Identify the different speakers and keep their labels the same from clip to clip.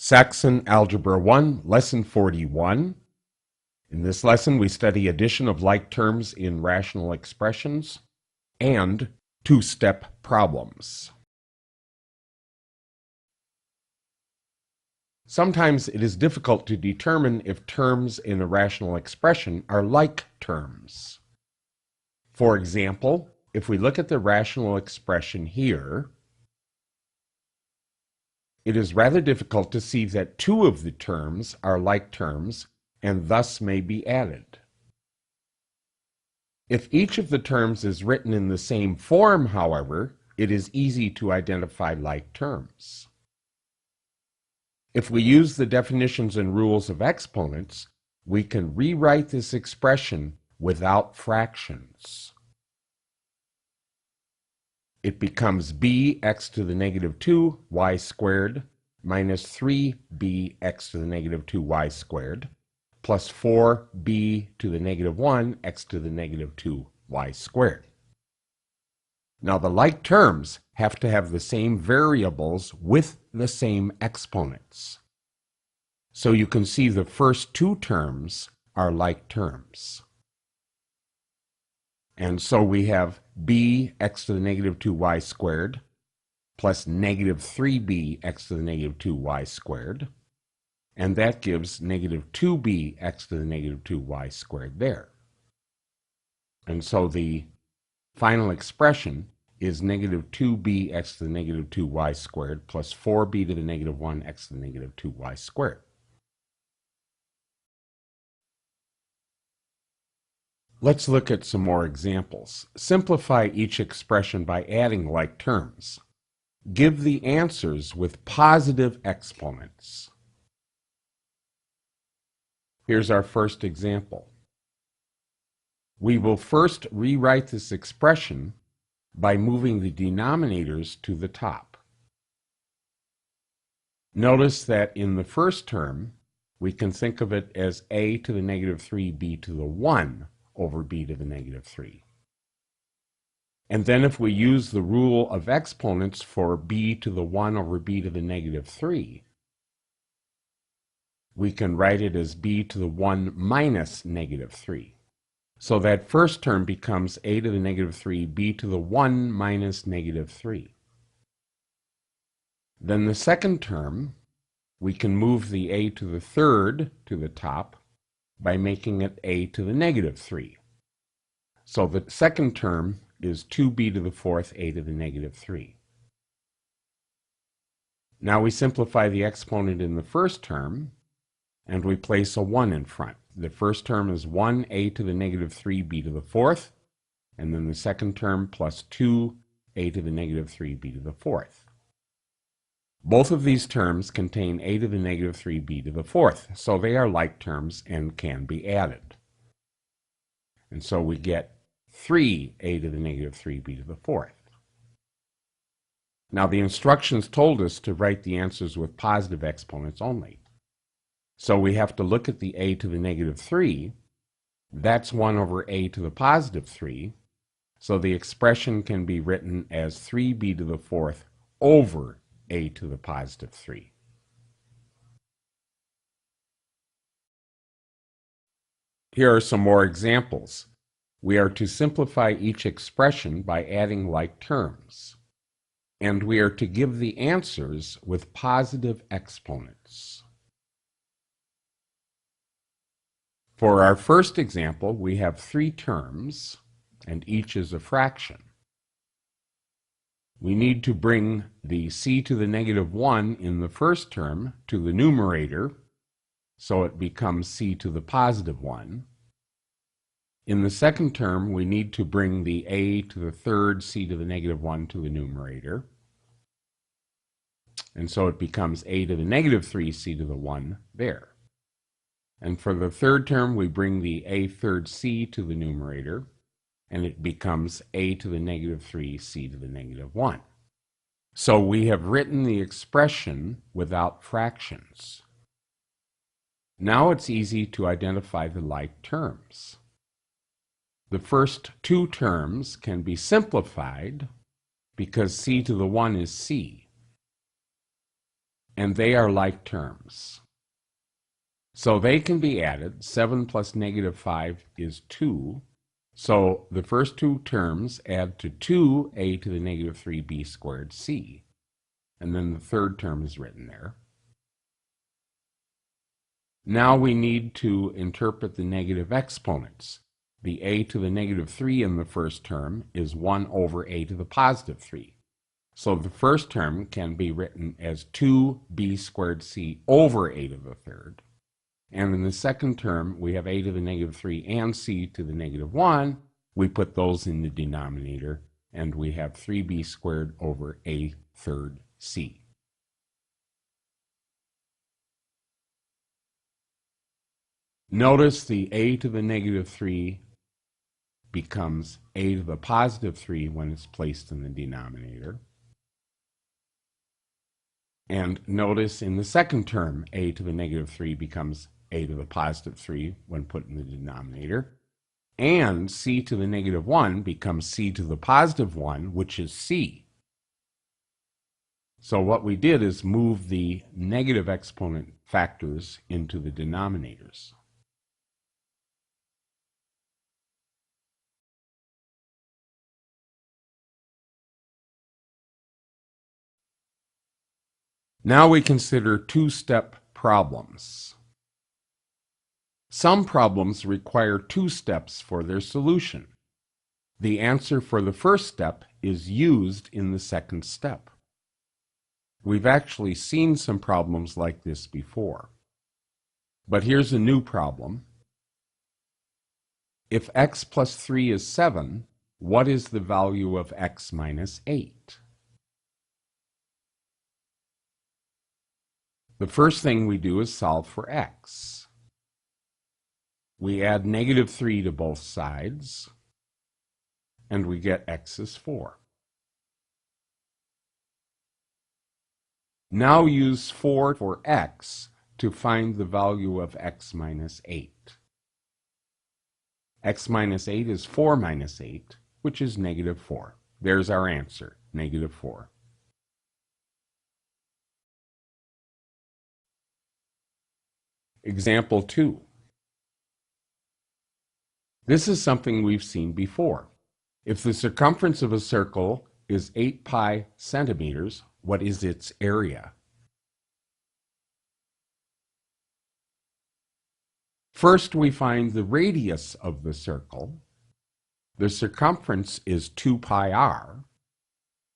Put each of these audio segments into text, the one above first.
Speaker 1: Saxon Algebra 1, Lesson 41. In this lesson, we study addition of like terms in rational expressions and two-step problems. Sometimes it is difficult to determine if terms in a rational expression are like terms. For example, if we look at the rational expression here, it is rather difficult to see that two of the terms are like terms and thus may be added. If each of the terms is written in the same form, however, it is easy to identify like terms. If we use the definitions and rules of exponents, we can rewrite this expression without fractions. It becomes bx to the negative 2 y squared minus 3bx to the negative 2 y squared plus 4b to the negative 1 x to the negative 2 y squared. Now the like terms have to have the same variables with the same exponents. So you can see the first two terms are like terms. And so we have bx to the negative 2y squared plus negative 3bx to the negative 2y squared. And that gives negative 2bx to the negative 2y squared there. And so the final expression is negative 2bx to the negative 2y squared plus 4b to the negative 1x to the negative 2y squared. Let's look at some more examples. Simplify each expression by adding like terms. Give the answers with positive exponents. Here's our first example. We will first rewrite this expression by moving the denominators to the top. Notice that in the first term, we can think of it as a to the negative 3b to the 1 over b to the negative 3. And then if we use the rule of exponents for b to the 1 over b to the negative 3, we can write it as b to the 1 minus negative 3. So that first term becomes a to the negative 3, b to the 1 minus negative 3. Then the second term, we can move the a to the third to the top by making it a to the negative 3. So the second term is 2b to the fourth, a to the negative 3. Now we simplify the exponent in the first term, and we place a 1 in front. The first term is 1a to the negative 3b to the fourth, and then the second term plus 2a to the negative 3b to the fourth. Both of these terms contain a to the negative 3b to the fourth, so they are like terms and can be added. And so we get 3a to the negative 3b to the fourth. Now the instructions told us to write the answers with positive exponents only. So we have to look at the a to the negative 3. That's 1 over a to the positive 3. So the expression can be written as 3b to the fourth over a to the positive 3. Here are some more examples. We are to simplify each expression by adding like terms. And we are to give the answers with positive exponents. For our first example, we have 3 terms, and each is a fraction. We need to bring the c to the negative 1 in the first term to the numerator, so it becomes c to the positive 1. In the second term, we need to bring the a to the third c to the negative 1 to the numerator, and so it becomes a to the negative 3 c to the 1 there. And for the third term, we bring the a third c to the numerator, and it becomes a to the negative 3 c to the negative 1. So we have written the expression without fractions. Now it's easy to identify the like terms. The first 2 terms can be simplified because c to the 1 is c. and they are like terms. So they can be added. 7 plus -5 is 2. So the first two terms add to 2a to the -3b squared c. And then the third term is written there. Now we need to interpret the negative exponents. The a to the -3 in the first term is 1 over a to the +3. So the first term can be written as 2b squared c over a to the third. And in the second term, we have a to the -3 and c to the -1. We put those in the denominator, and we have 3b squared over a third c. Notice the a to the -3 becomes a to the +3 when it's placed in the denominator. And notice in the second term, a to the -3 becomes a to the +3 when put in the denominator. And c to the -1 becomes c to the +1, which is c. So what we did is move the negative exponent factors into the denominators. Now we consider two-step problems. Some problems require two steps for their solution. The answer for the first step is used in the second step. We've actually seen some problems like this before. But here's a new problem. If x plus 3 is 7, what is the value of x minus 8? The first thing we do is solve for x. We add -3 to both sides, and we get x is 4. Now use 4 for x to find the value of x minus 8. X minus 8 is 4 minus 8, which is -4. There's our answer, -4. Example 2. This is something we've seen before. If the circumference of a circle is 8 pi centimeters, what is its area? First, we find the radius of the circle. The circumference is 2 pi r,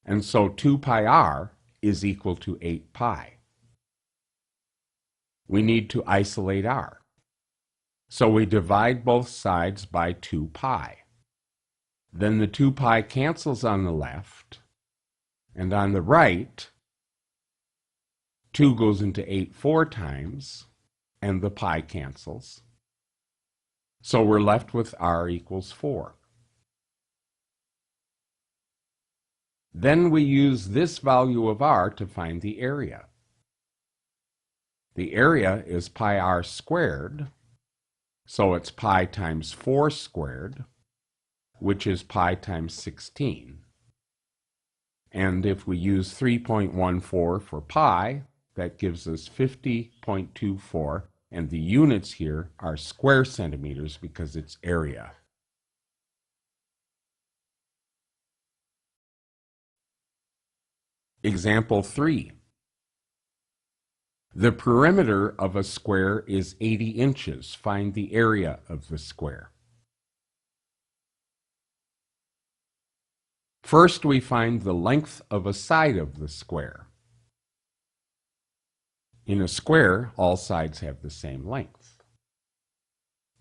Speaker 1: and so 2 pi r is equal to 8 pi. We need to isolate r. So we divide both sides by 2 pi. Then the 2 pi cancels on the left, and on the right, 2 goes into 8 4 times, and the pi cancels. So we're left with r equals 4. Then we use this value of r to find the area. The area is pi r squared, so it's pi times 4 squared, which is pi times 16. And if we use 3.14 for pi, that gives us 50.24, and the units here are square centimeters because it's area. Example 3. The perimeter of a square is 80 inches. Find the area of the square. First, we find the length of a side of the square. In a square, all sides have the same length.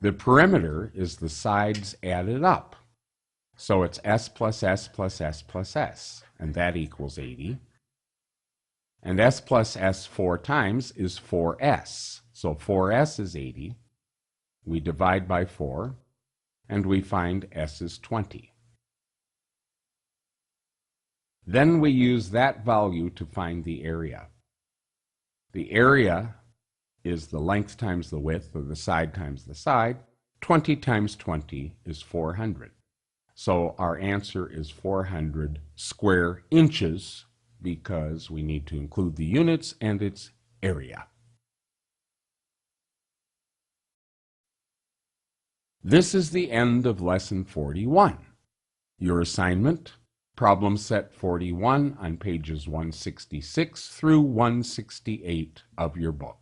Speaker 1: The perimeter is the sides added up. So it's s plus s plus s plus s, and that equals 80. And s plus s 4 times is 4s. So 4s is 80. We divide by 4, and we find s is 20. Then we use that value to find the area. The area is the length times the width, or the side times the side. 20 times 20 is 400. So our answer is 400 square inches, because we need to include the units, and it's area. This is the end of Lesson 41. Your assignment, problem set 41 on pages 166 through 168 of your book.